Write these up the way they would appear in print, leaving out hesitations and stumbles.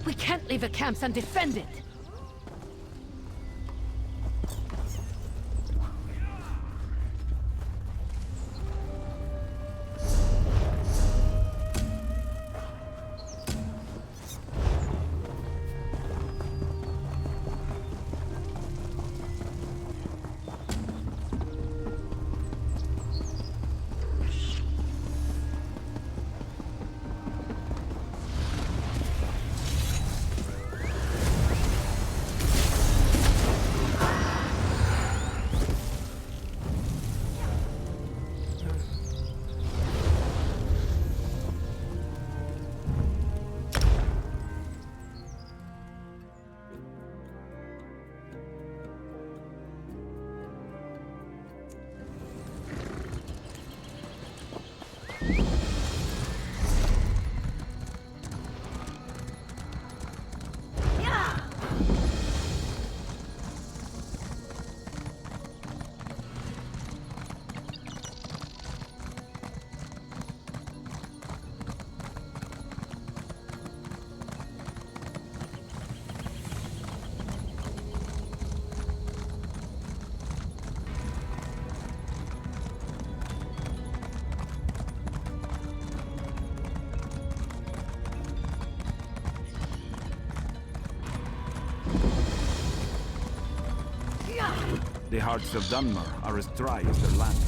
We can't leave the camps undefended! The hearts of Dunmer are as dry as their land.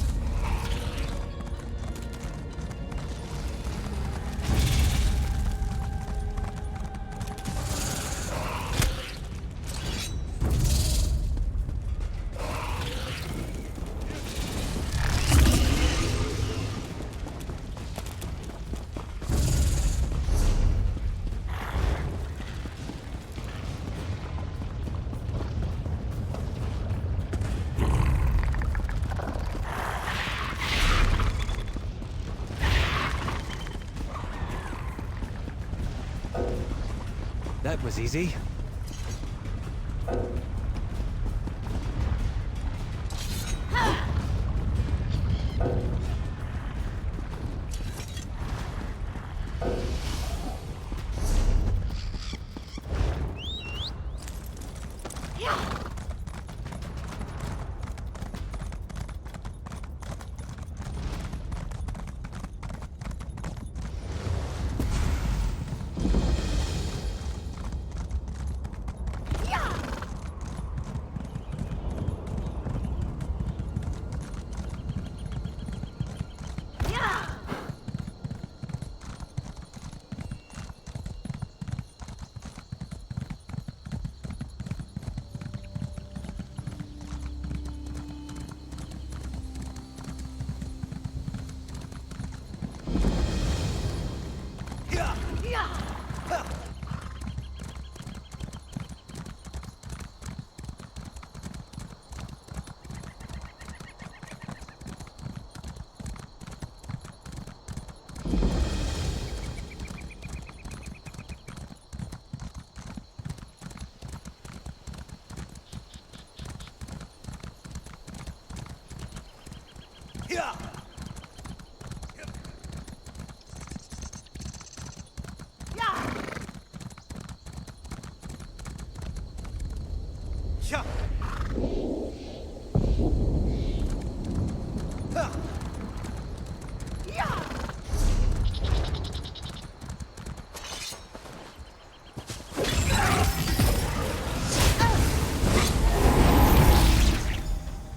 That was easy.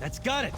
That's got it!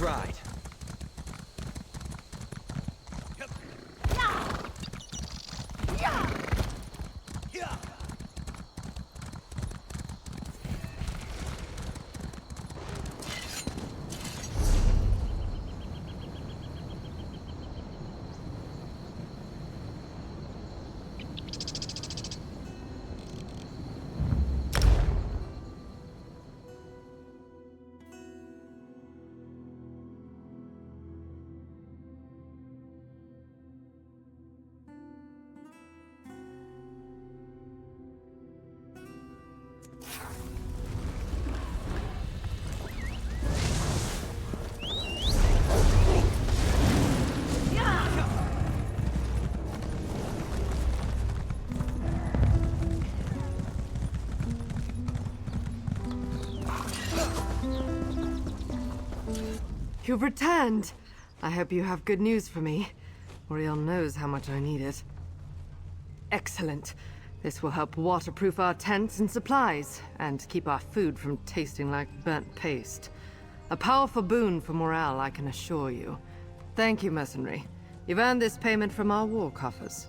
ride. You've returned. I hope you have good news for me. Oriel knows how much I need it. Excellent. This will help waterproof our tents and supplies, and keep our food from tasting like burnt paste. A powerful boon for morale, I can assure you. Thank you, mercenary. You've earned this payment from our war coffers.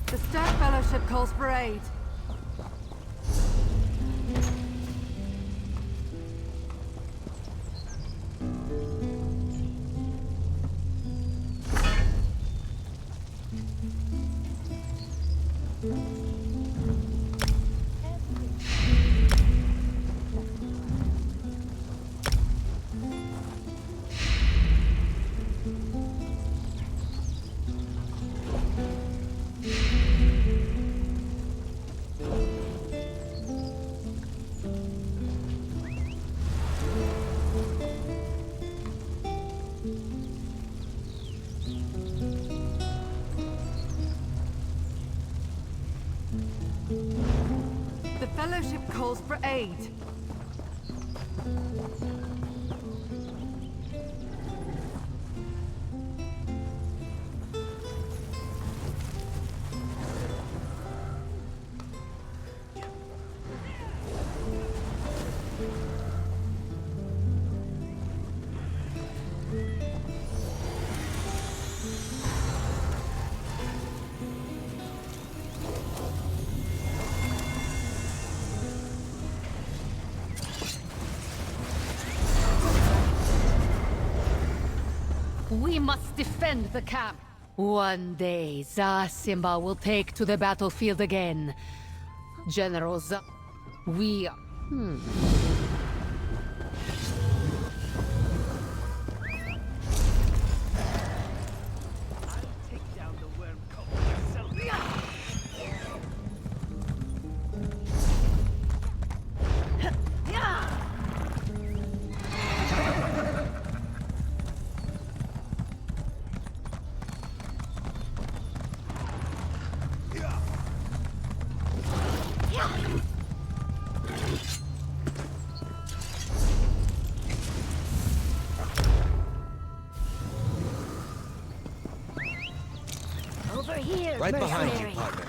The Stirk Fellowship calls for aid. The Fellowship calls for aid. We must defend the camp. One day, Simba will take to the battlefield again. Generals, we... Over here, Right behind you, mercenary. partner.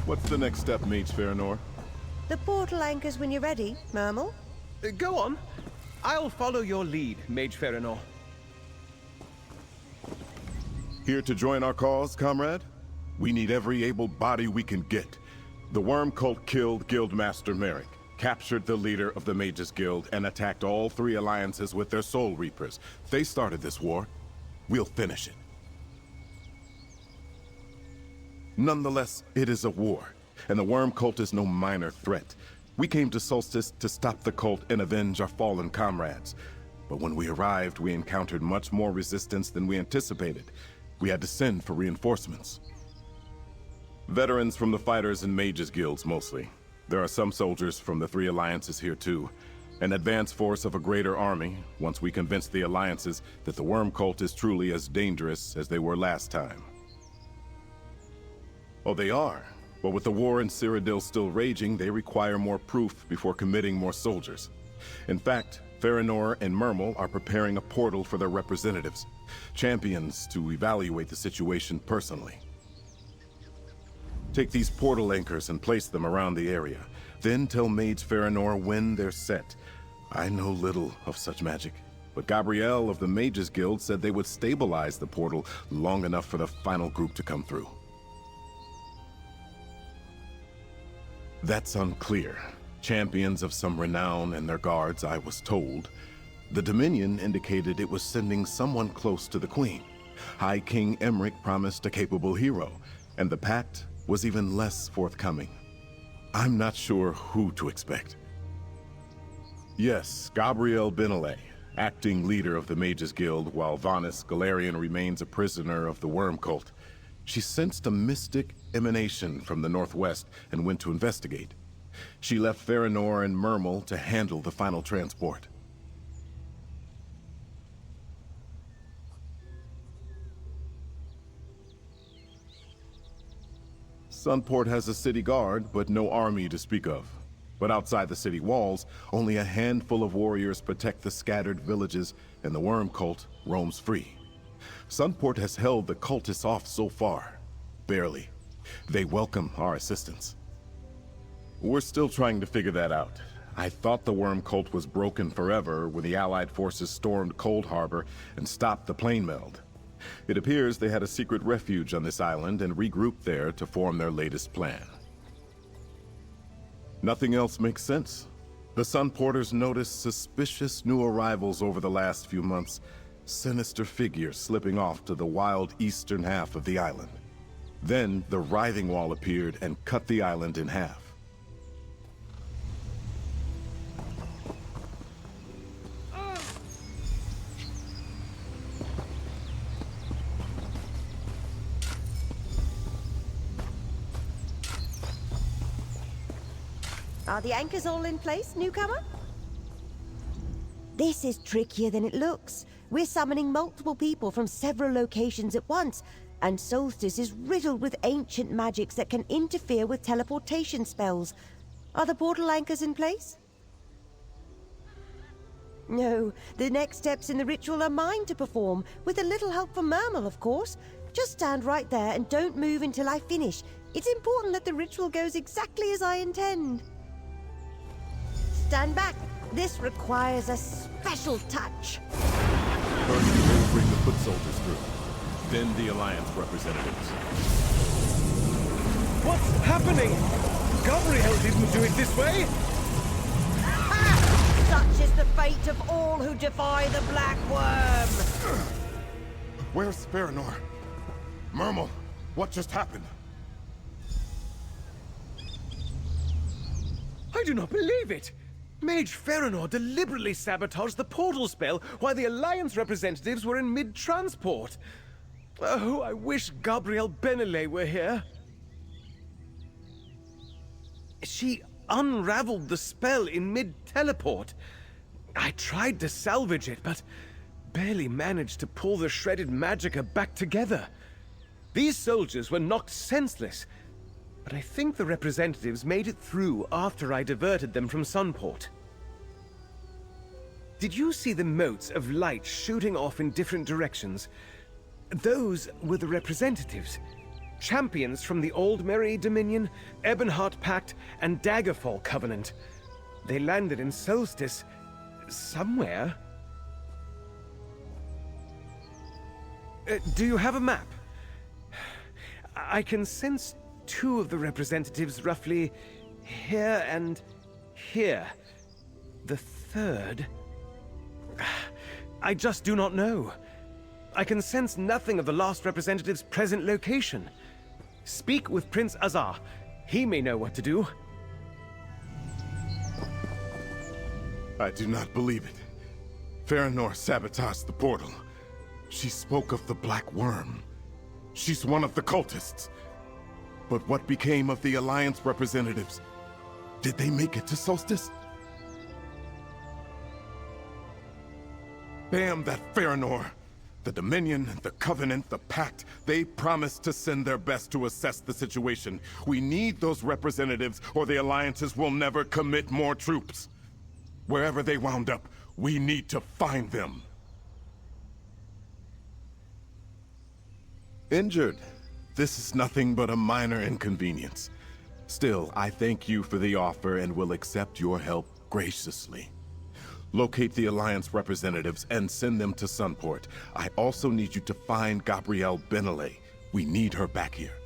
What's the next step, Mage Farinor? The portal anchors when you're ready, Mermal. Go on. I'll follow your lead, Mage Farinor. Here to join our cause, comrade? We need every able body we can get. The Worm Cult killed Guildmaster Merrick, captured the leader of the Mages Guild, and attacked all three alliances with their Soul Reapers. They started this war. We'll finish it. Nonetheless, it is a war, and the Worm Cult is no minor threat. We came to Solstice to stop the cult and avenge our fallen comrades. But when we arrived, we encountered much more resistance than we anticipated. We had to send for reinforcements. Veterans from the Fighters and Mages Guilds, mostly. There are some soldiers from the three alliances here, too. An advance force of a greater army, once we convince the alliances that the Worm Cult is truly as dangerous as they were last time. Oh, they are. But with the war in Cyrodiil still raging, they require more proof before committing more soldiers. In fact, Farinor and Mermal are preparing a portal for their representatives, champions to evaluate the situation personally. Take these portal anchors and place them around the area. Then tell Mage Farinor when they're set. I know little of such magic, but Gabrielle of the Mages Guild said they would stabilize the portal long enough for the final group to come through. That's unclear. Champions of some renown and their guards, I was told. The Dominion indicated it was sending someone close to the Queen. High King Emmerich promised a capable hero, and the Pact was even less forthcoming. I'm not sure who to expect. Yes, Gabrielle Benelay, acting leader of the Mages Guild, while Vanis Galarian remains a prisoner of the Worm Cult. She sensed a mystic emanation from the northwest and went to investigate. She left Farinor and Mermal to handle the final transport. Sunport has a city guard, but no army to speak of. But outside the city walls, only a handful of warriors protect the scattered villages, and the Worm Cult roams free. Sunport has held the cultists off so far. Barely. They welcome our assistance. We're still trying to figure that out. I thought the Worm Cult was broken forever when the Allied forces stormed Cold Harbor and stopped the plane meld. It appears they had a secret refuge on this island and regrouped there to form their latest plan. Nothing else makes sense. The Sun Porters noticed suspicious new arrivals over the last few months. Sinister figures slipping off to the wild eastern half of the island. Then the Writhing Wall appeared and cut the island in half. Are the anchors all in place, newcomer? This is trickier than it looks. We're summoning multiple people from several locations at once, and Solstice is riddled with ancient magics that can interfere with teleportation spells. Are the portal anchors in place? No, the next steps in the ritual are mine to perform, with a little help from Mermal, of course. Just stand right there and don't move until I finish. It's important that the ritual goes exactly as I intend. Stand back. This requires a special touch. First, we'll bring the foot soldiers through. Then the Alliance representatives. What's happening? Gabriel didn't do it this way! Such is the fate of all who defy the Black Worm! Where's Farinor? Mermal, what just happened? I do not believe it! Mage Farinor deliberately sabotaged the portal spell while the Alliance representatives were in mid-transport. Oh, I wish Gabrielle Benelay were here. She unraveled the spell in mid-teleport. I tried to salvage it, but barely managed to pull the shredded magicka back together. These soldiers were knocked senseless, but I think the representatives made it through after I diverted them from Sunport. Did you see the motes of light shooting off in different directions? Those were the representatives. Champions from the Old Merry Dominion, Ebonheart Pact, and Daggerfall Covenant. They landed in Solstice somewhere. Do you have a map? I can sense two of the representatives roughly here and here. The third... I just do not know. I can sense nothing of the last representative's present location. Speak with Prince Azar. He may know what to do. I do not believe it. Farinor sabotaged the portal. She spoke of the Black Worm. She's one of the cultists. But what became of the Alliance representatives? Did they make it to Solstice? Damn that Farinor! The Dominion, the Covenant, the Pact, they promised to send their best to assess the situation. We need those representatives, or the Alliances will never commit more troops. Wherever they wound up, we need to find them. Injured. This is nothing but a minor inconvenience. Still, I thank you for the offer and will accept your help graciously. Locate the Alliance representatives and send them to Sunport. I also need you to find Gabrielle Benelay. We need her back here.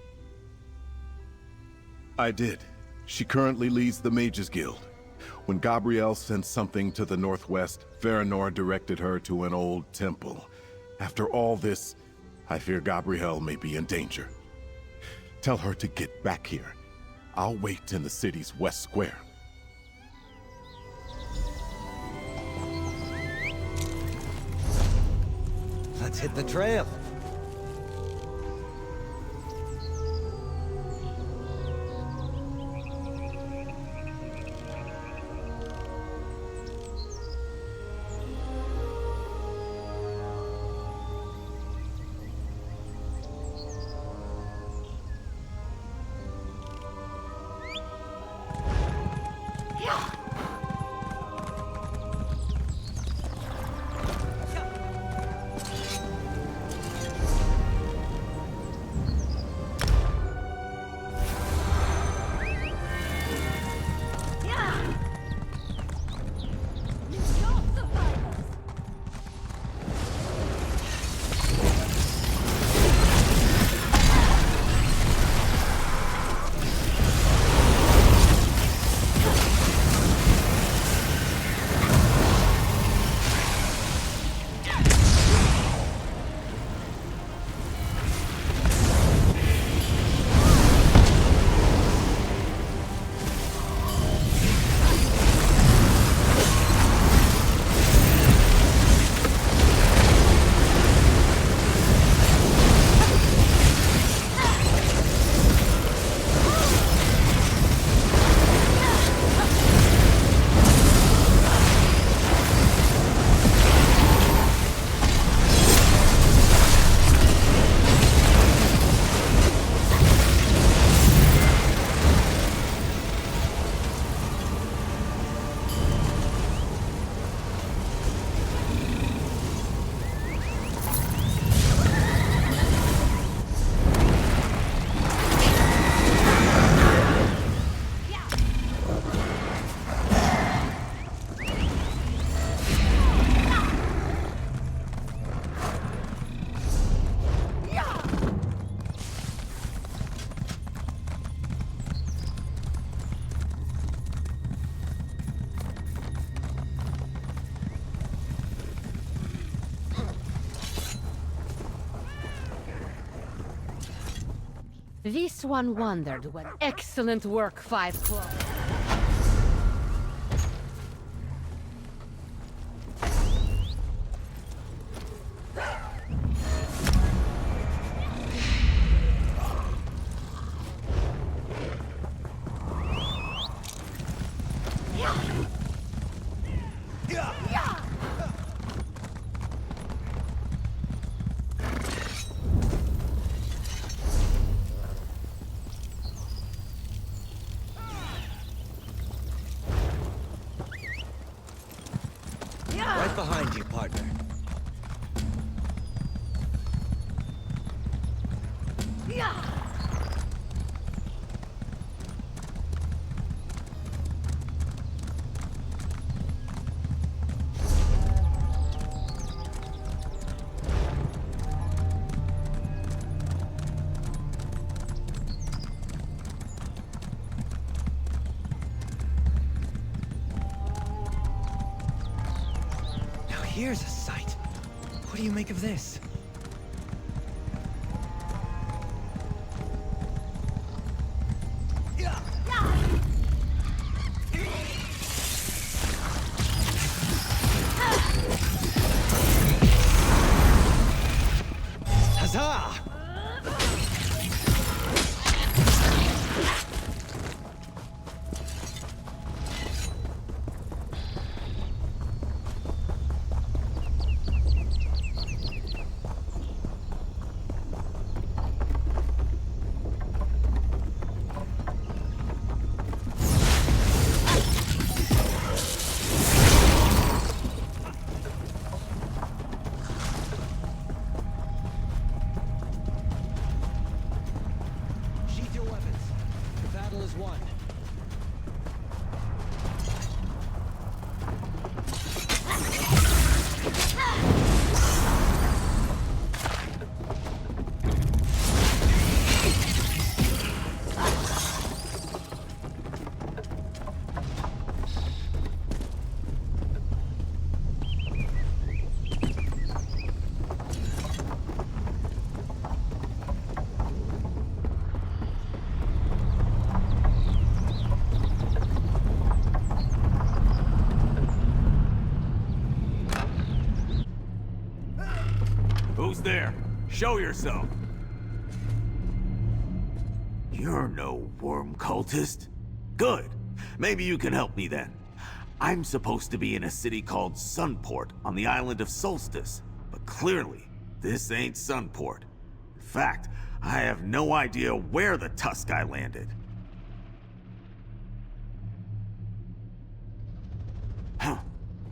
I did. She currently leads the Mages Guild. When Gabrielle sent something to the northwest, Farinor directed her to an old temple. After all this, I fear Gabrielle may be in danger. Tell her to get back here. I'll wait in the city's west square. Let's hit the trail. This one wondered when excellent work, Five Claw. Right behind you, partner. Now here's a sight. What do you make of this? Huzzah! Sheath your weapons. The battle is won. Who's there? Show yourself. You're no worm cultist. Good. Maybe you can help me then. I'm supposed to be in a city called Sunport on the island of Solstice, but clearly, this ain't Sunport. In fact, I have no idea where the Tusk I landed. Huh.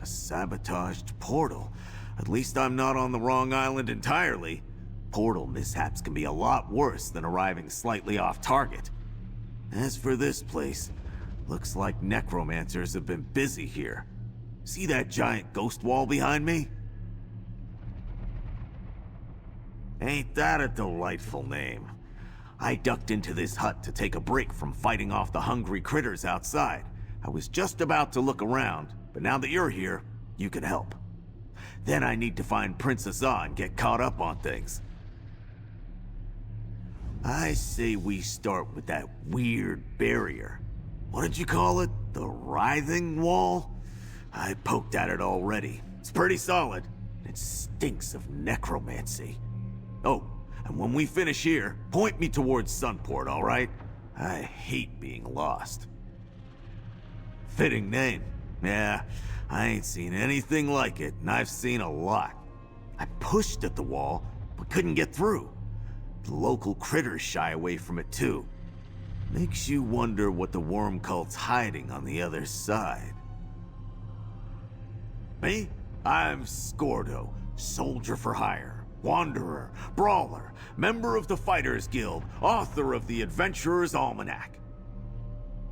A sabotaged portal. At least I'm not on the wrong island entirely. Portal mishaps can be a lot worse than arriving slightly off target. As for this place, looks like necromancers have been busy here. See that giant ghost wall behind me? Ain't that a delightful name? I ducked into this hut to take a break from fighting off the hungry critters outside. I was just about to look around, but now that you're here, you can help. Then I need to find Princess Ah and get caught up on things. I say we start with that weird barrier. What did you call it? The Writhing Wall? I poked at it already. It's pretty solid. It stinks of necromancy. Oh, and when we finish here, point me towards Sunport, all right? I hate being lost. Fitting name. Yeah, I ain't seen anything like it, and I've seen a lot. I pushed at the wall, but couldn't get through. The local critters shy away from it too. Makes you wonder what the worm cult's hiding on the other side. Me? I'm Scordo, soldier for hire, wanderer, brawler, member of the Fighters Guild, author of the Adventurer's Almanac.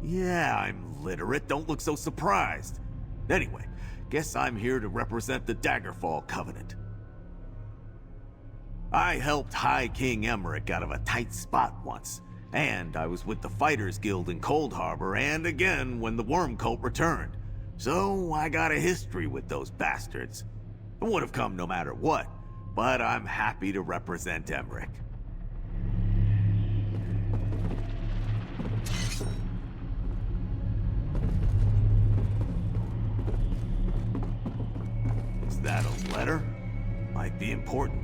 Yeah, I'm literate, don't look so surprised. Anyway, guess I'm here to represent the Daggerfall Covenant. I helped High King Emmerich out of a tight spot once, and I was with the Fighters Guild in Cold Harbor and again when the Worm Cult returned. So I got a history with those bastards. It would have come no matter what, but I'm happy to represent Emmerich. Is that a letter? Might be important.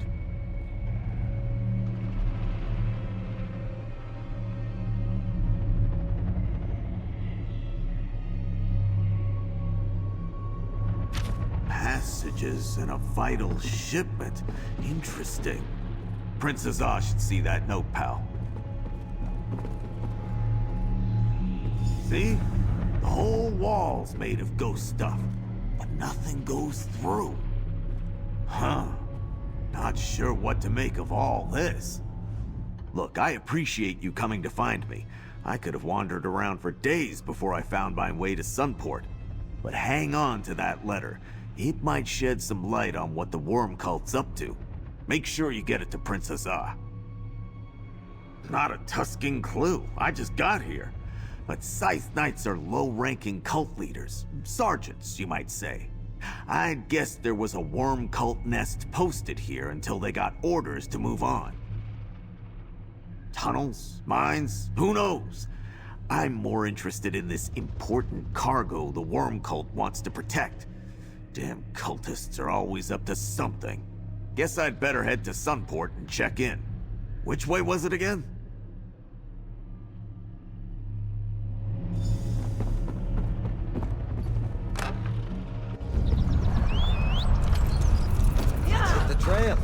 Passages in a vital shipment. Interesting. Princess Ah should see that note, pal. See? The whole wall's made of ghost stuff, but nothing goes through. Huh. Not sure what to make of all this. Look, I appreciate you coming to find me. I could have wandered around for days before I found my way to Sunport. But hang on to that letter. It might shed some light on what the worm cult's up to. Make sure you get it to Princess Ah. Not a tusking clue. I just got here. But Scythe Knights are low-ranking cult leaders. Sergeants, you might say. I'd guess there was a worm cult nest posted here until they got orders to move on. Tunnels? Mines? Who knows? I'm more interested in this important cargo the worm cult wants to protect. Damn cultists are always up to something. Guess I'd better head to Sunport and check in. Which way was it again? Let's hit the trail.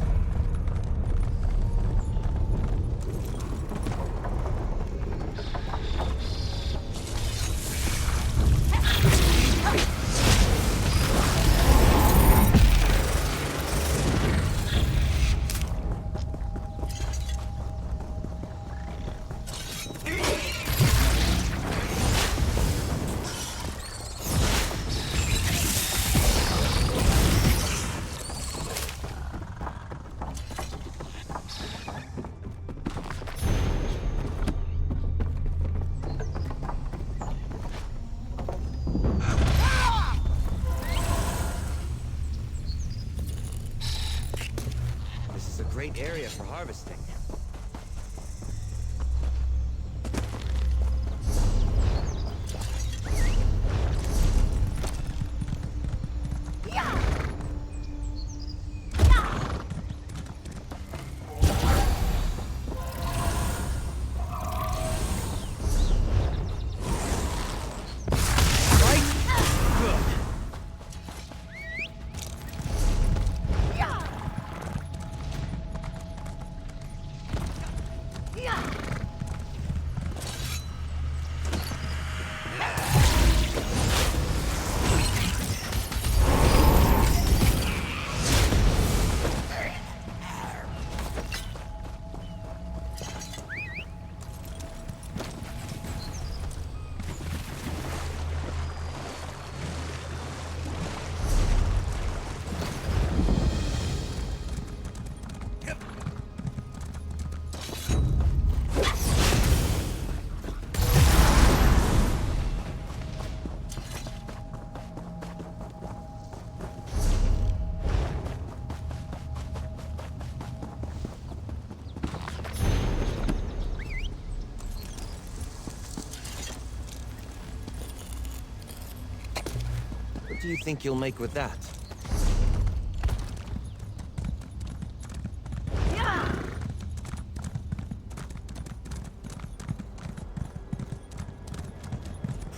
Great area for harvesting. What do you think you'll make with that?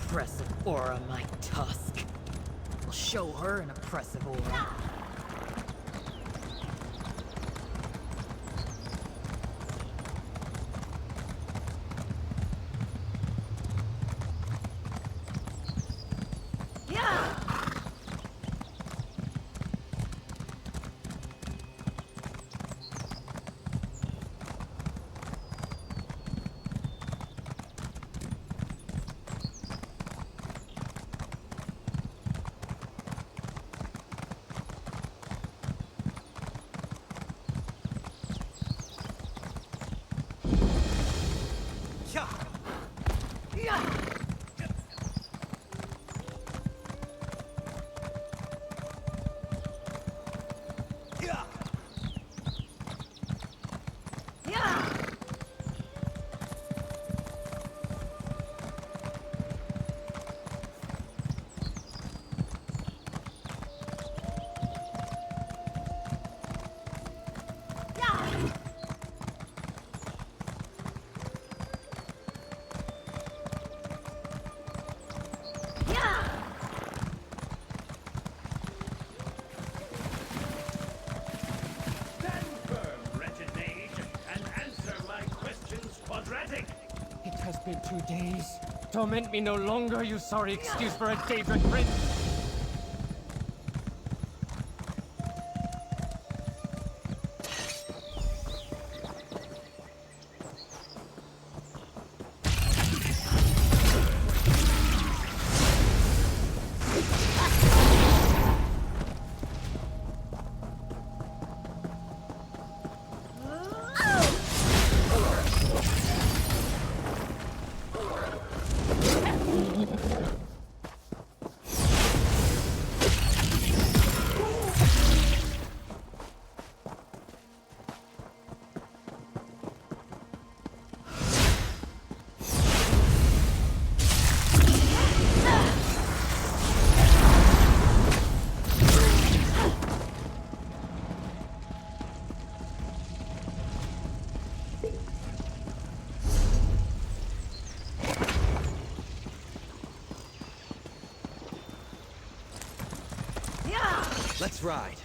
Oppressive aura, my tusk. I'll show her an oppressive aura. 2 days. Torment me no longer, you sorry excuse for a daybreak prince. Let's ride.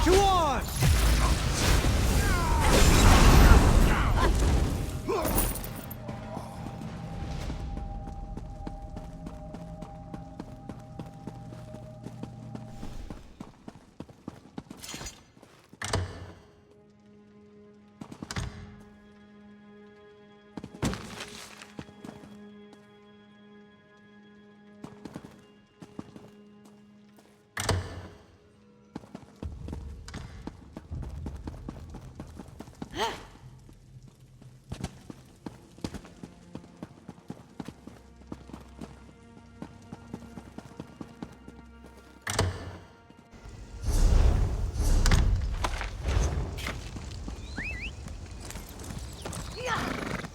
To arms!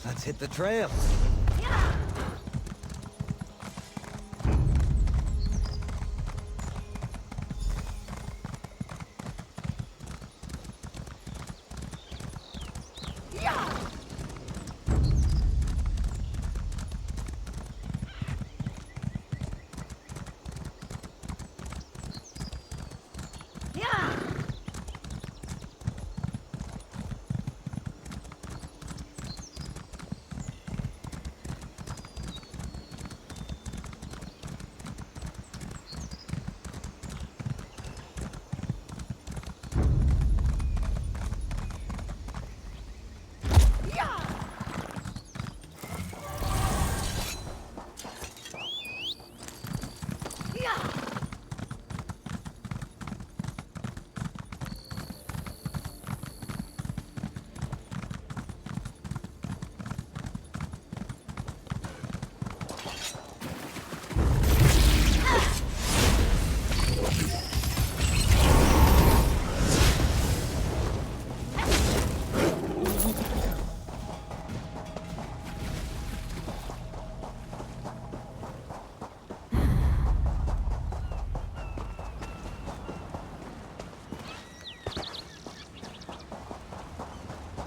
Let's hit the trail.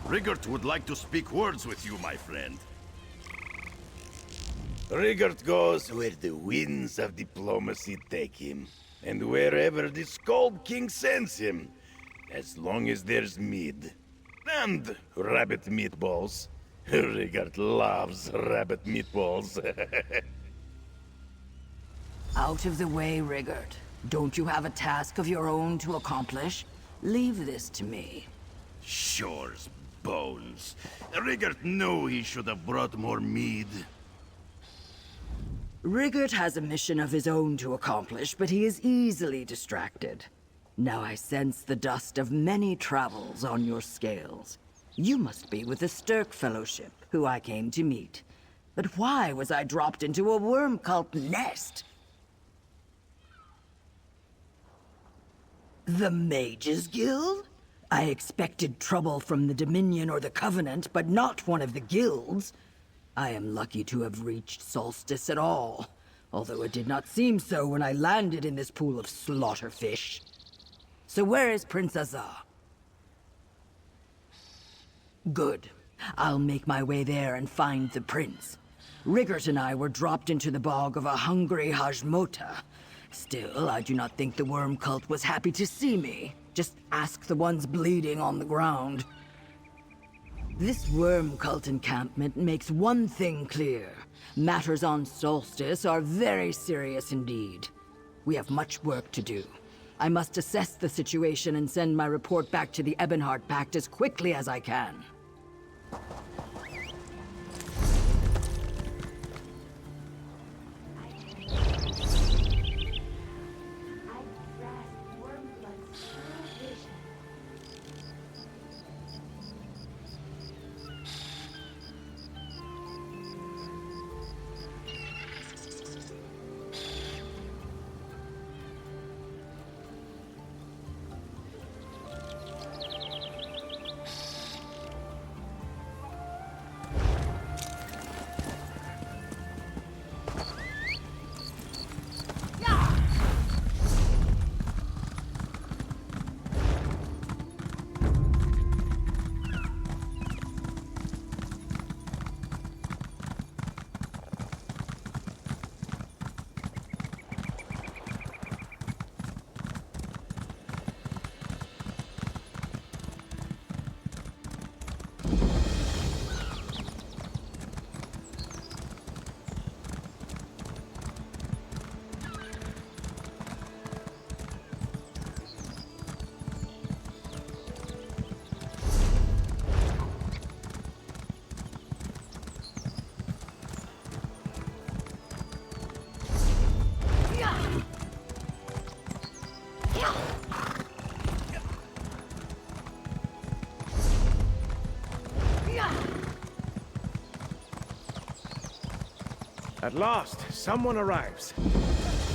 Rigert would like to speak words with you, my friend. Rigert goes where the winds of diplomacy take him, and wherever the Scald King sends him, as long as there's mead. And rabbit meatballs. Rigert loves rabbit meatballs. Out of the way, Rigert. Don't you have a task of your own to accomplish? Leave this to me. Shore's bones. Rigert knew he should have brought more mead. Rigert has a mission of his own to accomplish, but he is easily distracted. Now I sense the dust of many travels on your scales. You must be with the Stirk Fellowship, who I came to meet. But why was I dropped into a worm cult nest? The Mages Guild? I expected trouble from the Dominion or the Covenant, but not one of the guilds. I am lucky to have reached Solstice at all, although it did not seem so when I landed in this pool of slaughterfish. So where is Prince Azar? Good. I'll make my way there and find the prince. Riggert and I were dropped into the bog of a hungry Hajmota. Still, I do not think the worm cult was happy to see me. Just ask the ones bleeding on the ground. This worm cult encampment makes one thing clear. Matters on Solstice are very serious indeed. We have much work to do. I must assess the situation and send my report back to the Ebonheart Pact as quickly as I can. At last, someone arrives.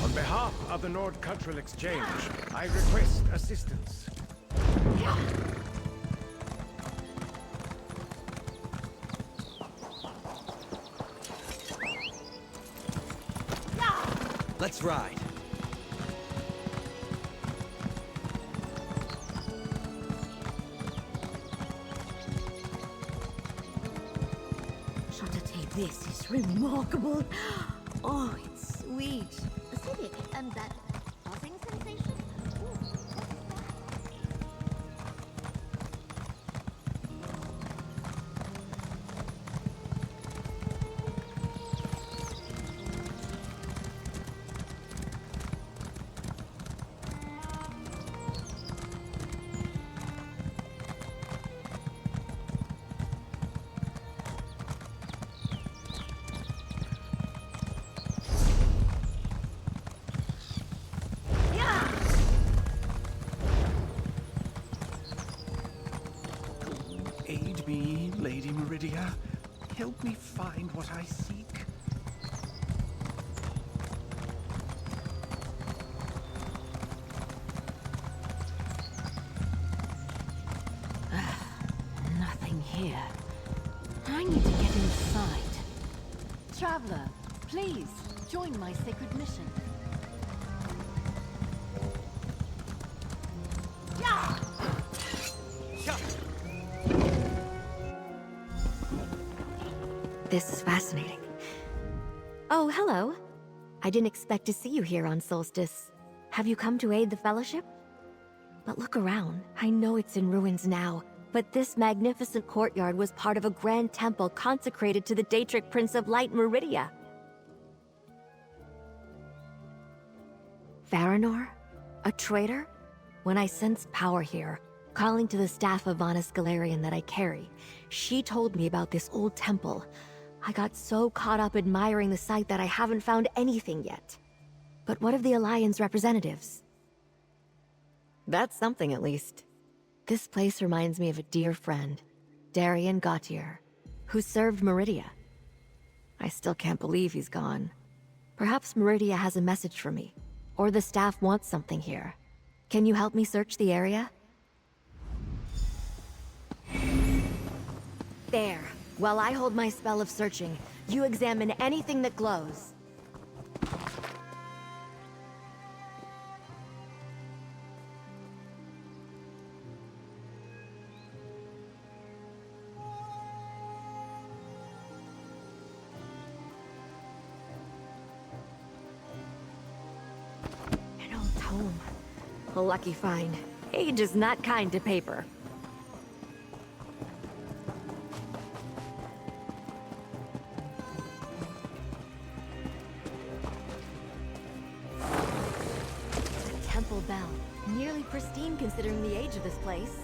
On behalf of the Nord Cultural Exchange, I request assistance. Let's ride. This is remarkable. Oh, it's sweet. Acidic, and that buzzing sensation? Aid me, Lady Meridia. Help me find what I seek. Nothing here. I need to get inside. Traveler, please, join my sacred mission. This is fascinating. Oh, hello. I didn't expect to see you here on Solstice. Have you come to aid the Fellowship? But look around. I know it's in ruins now, but this magnificent courtyard was part of a grand temple consecrated to the Daedric Prince of Light, Meridia. Varanor? A traitor? When I sensed power here, calling to the staff of Vanus Galarian that I carry, she told me about this old temple. I got so caught up admiring the site that I haven't found anything yet. But what of the Alliance representatives? That's something, at least. This place reminds me of a dear friend, Darian Gautier, who served Meridia. I still can't believe he's gone. Perhaps Meridia has a message for me, or the staff wants something here. Can you help me search the area? There. While I hold my spell of searching, you examine anything that glows. A lucky find. Age is not kind to paper. A temple bell. Nearly pristine considering the age of this place.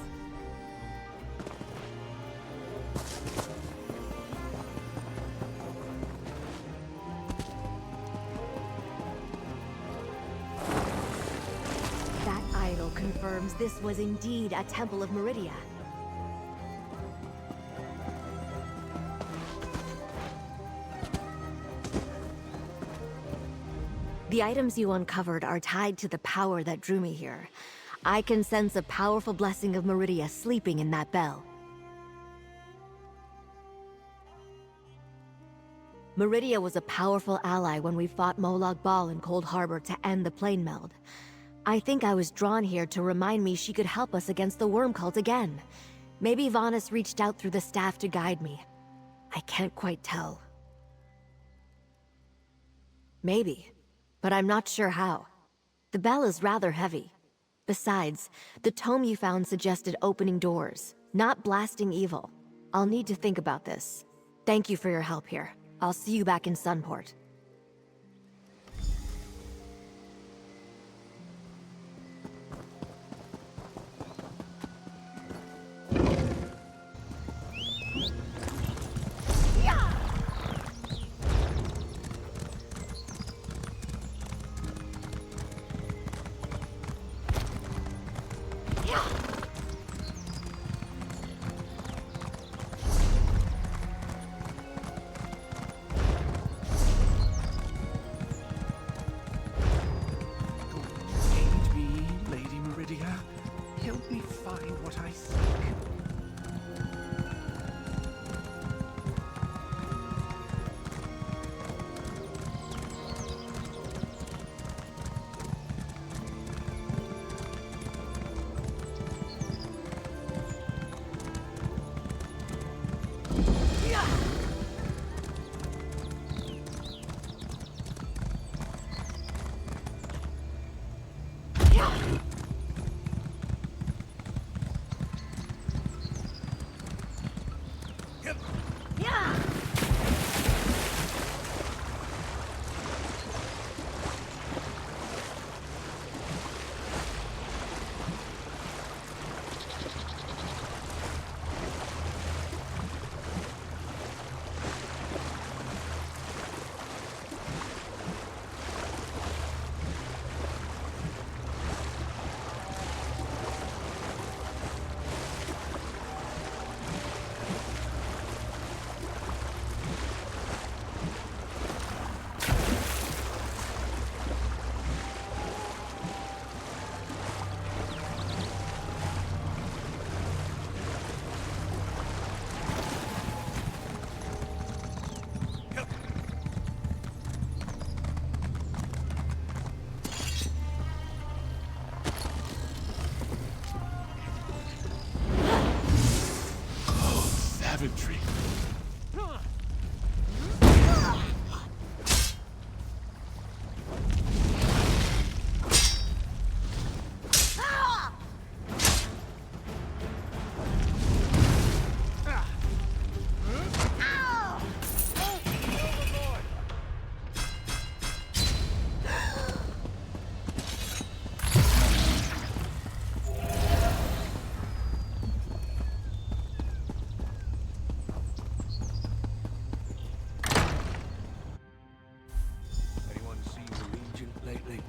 That idol confirms this was indeed a temple of Meridia. The items you uncovered are tied to the power that drew me here. I can sense a powerful blessing of Meridia sleeping in that bell. Meridia was a powerful ally when we fought Molag Bal in Cold Harbor to end the plane meld. I think I was drawn here to remind me she could help us against the worm cult again. Maybe Vanas reached out through the staff to guide me. I can't quite tell. Maybe, but I'm not sure how. The bell is rather heavy. Besides, the tome you found suggested opening doors, not blasting evil. I'll need to think about this. Thank you for your help here. I'll see you back in Sunport. Aid me, Lady Meridia. Help me find what I seek. Savagery. Anyone seen the Regent lately?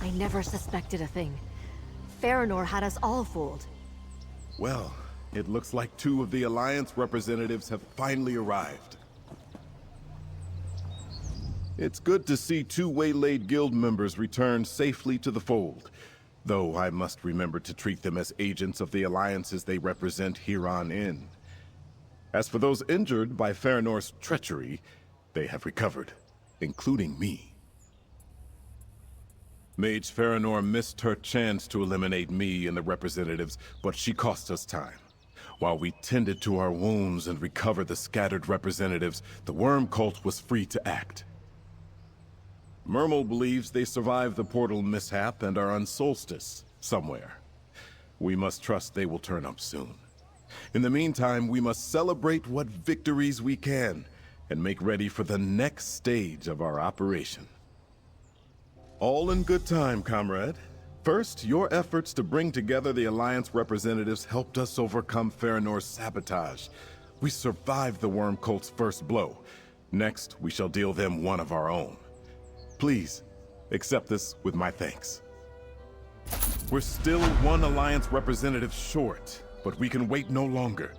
I never suspected a thing. Farinor had us all fooled. Well, it looks like 2 of the Alliance representatives have finally arrived. It's good to see 2 waylaid guild members return safely to the fold, though I must remember to treat them as agents of the alliances they represent here on in. As for those injured by Farinor's treachery, they have recovered, including me. Mage Farinor missed her chance to eliminate me and the representatives, but she cost us time. While we tended to our wounds and recovered the scattered representatives, the worm cult was free to act. Mermal believes they survived the portal mishap and are on Solstice, somewhere. We must trust they will turn up soon. In the meantime, we must celebrate what victories we can, and make ready for the next stage of our operation. All in good time, comrade. First, your efforts to bring together the Alliance representatives helped us overcome Farinor's sabotage. We survived the worm cult's first blow. Next, we shall deal them one of our own. Please, accept this with my thanks. We're still one Alliance representative short, but we can wait no longer.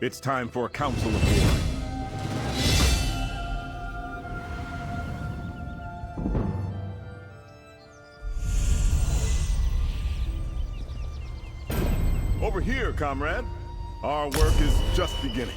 It's time for a council of war. Over here, comrade. Our work is just beginning.